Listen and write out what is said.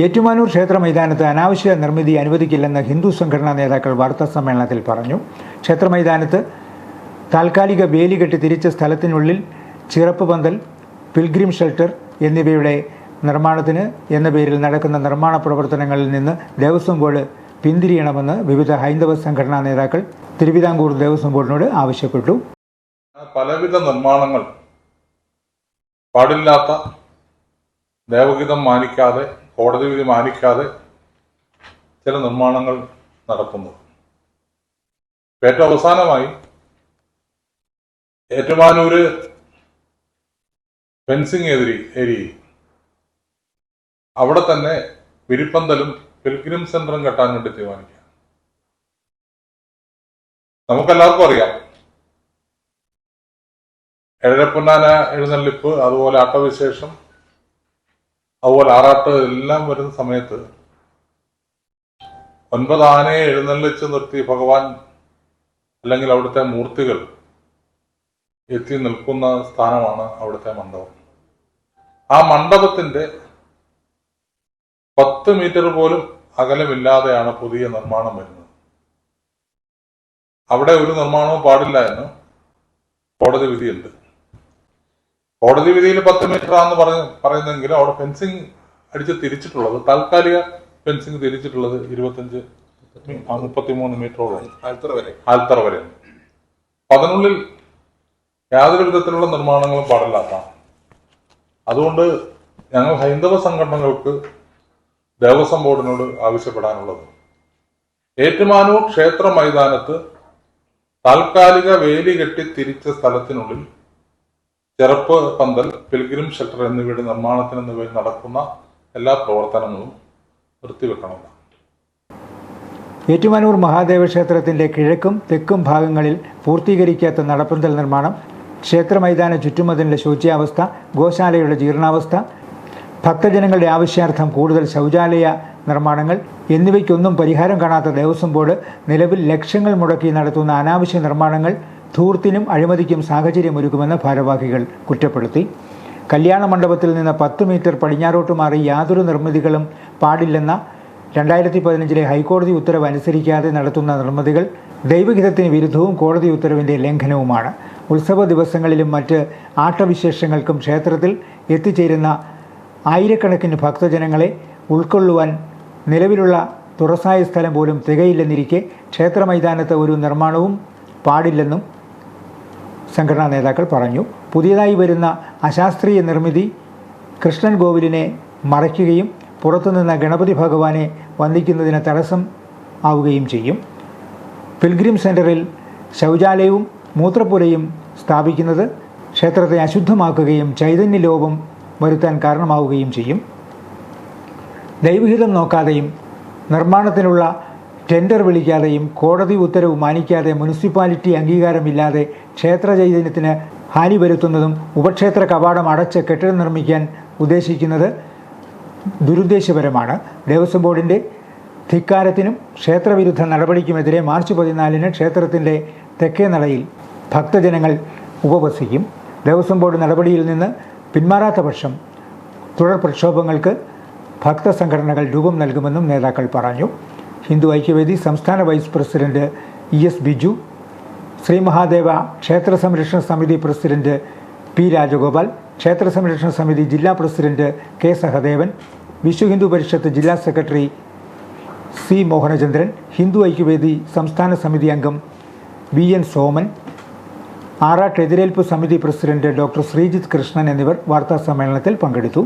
ഏറ്റുമാനൂർ ക്ഷേത്ര മൈതാനത്ത് അനാവശ്യ നിർമ്മിതി അനുവദിക്കില്ലെന്ന് ഹിന്ദു സംഘടനാ നേതാക്കൾ വാർത്താസമ്മേളനത്തിൽ പറഞ്ഞു. ക്ഷേത്ര മൈതാനത്ത് താൽക്കാലിക വേലി കെട്ടി തിരിച്ച സ്ഥലത്തിനുള്ളിൽ ചിറപ്പ് പന്തൽ, പിൽഗ്രിം ഷെൽട്ടർ എന്നിവയുടെ നിർമ്മാണത്തിന് എന്ന പേരിൽ നടക്കുന്ന നിർമ്മാണ പ്രവർത്തനങ്ങളിൽ നിന്ന് ദേവസ്വം ബോർഡ് പിന്തിരിയണമെന്ന് വിവിധ ഹൈന്ദവ സംഘടനാ നേതാക്കൾ തിരുവിതാംകൂർ ദേവസ്വം ബോർഡിനോട് ആവശ്യപ്പെട്ടു. പലവിധ നിർമ്മാണങ്ങൾ പാടില്ലാത്ത, ദേവഗീതം മാനിക്കാതെ, കോടതി വിധി മാനിക്കാതെ ചില നിർമ്മാണങ്ങൾ നടക്കുന്നു. ഏറ്റവും അവസാനമായി ഏറ്റുമാനൂര് ഫെൻസിങ് ഏരിയയിൽ അവിടെ തന്നെ വിരിപ്പന്തലും പിൽഗ്രിം സെന്ററും കെട്ടാൻ വേണ്ടി തീരുമാനിക്കുക. നമുക്കെല്ലാവർക്കും അറിയാം, എഴരപ്പൊന്നാന എഴുന്നള്ളിപ്പ്, അതുപോലെ ആട്ടവിശേഷം, അതുപോലെ ആറാട്ട് എല്ലാം വരുന്ന സമയത്ത് 9 ആനയെ എഴുന്നള്ളിച്ച് നിർത്തി ഭഗവാൻ അല്ലെങ്കിൽ അവിടുത്തെ മൂർത്തികൾ എത്തി നിൽക്കുന്ന സ്ഥാനമാണ് അവിടുത്തെ മണ്ഡപം. ആ മണ്ഡപത്തിന്റെ 10 മീറ്റർ പോലും അകലമില്ലാതെയാണ് പുതിയ നിർമ്മാണം വരുന്നത്. അവിടെ ഒരു നിർമ്മാണവും പാടില്ല എന്ന് കോടതി വിധിയുണ്ട്. കോടതി വിധിയിൽ 10 മീറ്റർ ആണെന്ന് പറയുന്നെങ്കിലും അവിടെ ഫെൻസിങ് അടിച്ച് തിരിച്ചിട്ടുള്ളത്, താൽക്കാലിക ഫെൻസിങ് തിരിച്ചിട്ടുള്ളത് 33 മീറ്ററോളം ആൽത്തറ വരെ. അതിനുള്ളിൽ യാതൊരു വിധത്തിലുള്ള നിർമ്മാണങ്ങളും പാടില്ലാത്തതാണ്. അതുകൊണ്ട് ഞങ്ങൾ ഹൈന്ദവ സംഘടനകൾക്ക് ദേവസ്വം ബോർഡിനോട് ആവശ്യപ്പെടാനുള്ളത്, ഏറ്റുമാനൂർ ക്ഷേത്ര മൈതാനത്ത് താൽക്കാലിക വേലി കെട്ടി തിരിച്ച സ്ഥലത്തിനുള്ളിൽ ചിറപ്പ് പന്തൽ, പിൽഗ്രിം ഷെൽട്ടർ എന്നിവയുടെ നിർമ്മാണത്തിന് വേണ്ടി നടക്കുന്ന എല്ലാ പ്രവർത്തനങ്ങളും നിർത്തിവെക്കണമെന്ന്. ഏറ്റുമാനൂർ മഹാദേവ ക്ഷേത്രത്തിന്റെ കിഴക്കും തെക്കും ഭാഗങ്ങളിൽ പൂർത്തീകരിക്കാത്ത നടപ്പന്തൽ നിർമ്മാണം, ക്ഷേത്ര മൈതാന ചുറ്റുമതിലിന്റെ ശോച്യാവസ്ഥ, ഗോശാലയുടെ ജീർണാവസ്ഥ, ഭക്തജനങ്ങളുടെ ആവശ്യാർത്ഥം കൂടുതൽ ശൗചാലയ നിർമ്മാണങ്ങൾ എന്നിവയ്ക്കൊന്നും പരിഹാരം കാണാത്ത ദേവസ്വം ബോർഡ് നിലവിൽ ലക്ഷങ്ങൾ മുടക്കി നടത്തുന്ന അനാവശ്യ നിർമ്മാണങ്ങൾ ധൂർത്തിനും അഴിമതിക്കും സാഹചര്യമൊരുക്കുമെന്ന് ഭാരവാഹികൾ കുറ്റപ്പെടുത്തി. കല്യാണ മണ്ഡപത്തിൽ നിന്ന് 10 മീറ്റർ പടിഞ്ഞാറോട്ട് മാറി യാതൊരു നിർമ്മിതികളും പാടില്ലെന്ന 2015 ഹൈക്കോടതി ഉത്തരവ് അനുസരിക്കാതെ നടത്തുന്ന നിർമ്മിതികൾ ദൈവഹിതത്തിന് വിരുദ്ധവും കോടതി ഉത്തരവിൻ്റെ ലംഘനവുമാണ്. ഉത്സവ ദിവസങ്ങളിലും മറ്റ് ആട്ടവിശേഷങ്ങൾക്കും ക്ഷേത്രത്തിൽ എത്തിച്ചേരുന്ന ആയിരക്കണക്കിന് ഭക്തജനങ്ങളെ ഉൾക്കൊള്ളുവാൻ നിലവിലുള്ള തുറസായ സ്ഥലം പോലും തികയില്ലെന്നിരിക്കെ ക്ഷേത്ര മൈതാനത്ത് ഒരു നിർമ്മാണവും പാടില്ലെന്നും സംഘടനാ നേതാക്കൾ പറഞ്ഞു. പുതിയതായി വരുന്ന അശാസ്ത്രീയ നിർമ്മിതി കൃഷ്ണൻ കോവിലിനെ മറയ്ക്കുകയും പുറത്തുനിന്ന് ഗണപതി ഭഗവാനെ വന്ദിക്കുന്നതിന് തടസ്സം ആവുകയും ചെയ്യും. പിൽഗ്രിം സെന്ററിൽ ശൗചാലയവും മൂത്രപ്പുരയും സ്ഥാപിക്കുന്നത് ക്ഷേത്രത്തെ അശുദ്ധമാക്കുകയും ചൈതന്യലോപം വരുത്താൻ കാരണമാവുകയും ചെയ്യും. ദൈവഹിതം നോക്കാതെയും നിർമ്മാണത്തിനുള്ള ടെൻഡർ വിളിക്കാതെയും കോടതി ഉത്തരവ് മാനിക്കാതെ മുനിസിപ്പാലിറ്റി അംഗീകാരമില്ലാതെ ക്ഷേത്ര ചൈതന്യത്തിന് ഹാനി വരുത്തുന്നതും ഉപക്ഷേത്ര കവാടം അടച്ച് കെട്ടിടം നിർമ്മിക്കാൻ ഉദ്ദേശിക്കുന്നത് ദുരുദ്ദേശപരമാണ്. ദേവസ്വം ബോർഡിൻ്റെ ധിക്കാരത്തിനും ക്ഷേത്രവിരുദ്ധ നടപടിക്കുമെതിരെ മാർച്ച് 14 ക്ഷേത്രത്തിൻ്റെ തെക്കേ നടയിൽ ഭക്തജനങ്ങൾ ഉപവസിക്കും. ദേവസ്വം ബോർഡ് നടപടിയിൽ നിന്ന് പിന്മാറാത്ത പക്ഷം തുടർ പ്രക്ഷോഭങ്ങൾക്ക് ഭക്തസംഘടനകൾ രൂപം നൽകുമെന്നും നേതാക്കൾ പറഞ്ഞു. ഹിന്ദു ഐക്യവേദി സംസ്ഥാന vice president ES Biju, Sree Mahadeva ക്ഷേത്ര സംരക്ഷണ സമിതി പ്രസിഡന്റ് P രാജഗോപാൽ, ക്ഷേത്ര സംരക്ഷണ സമിതി ജില്ലാ പ്രസിഡന്റ് K സഹദേവൻ, വിശ്വ ഹിന്ദു പരിഷത്ത് ജില്ലാ സെക്രട്ടറി C മോഹനചന്ദ്രൻ, ഹിന്ദു ഐക്യവേദി സംസ്ഥാന സമിതി അംഗം VN സോമൻ, ആറാട്ട് എതിരേൽപ്പ് സമിതി പ്രസിഡന്റ് ഡോക്ടർ ശ്രീജിത്ത് കൃഷ്ണൻ എന്നിവർ വാർത്താസമ്മേളനത്തിൽ പങ്കെടുത്തു.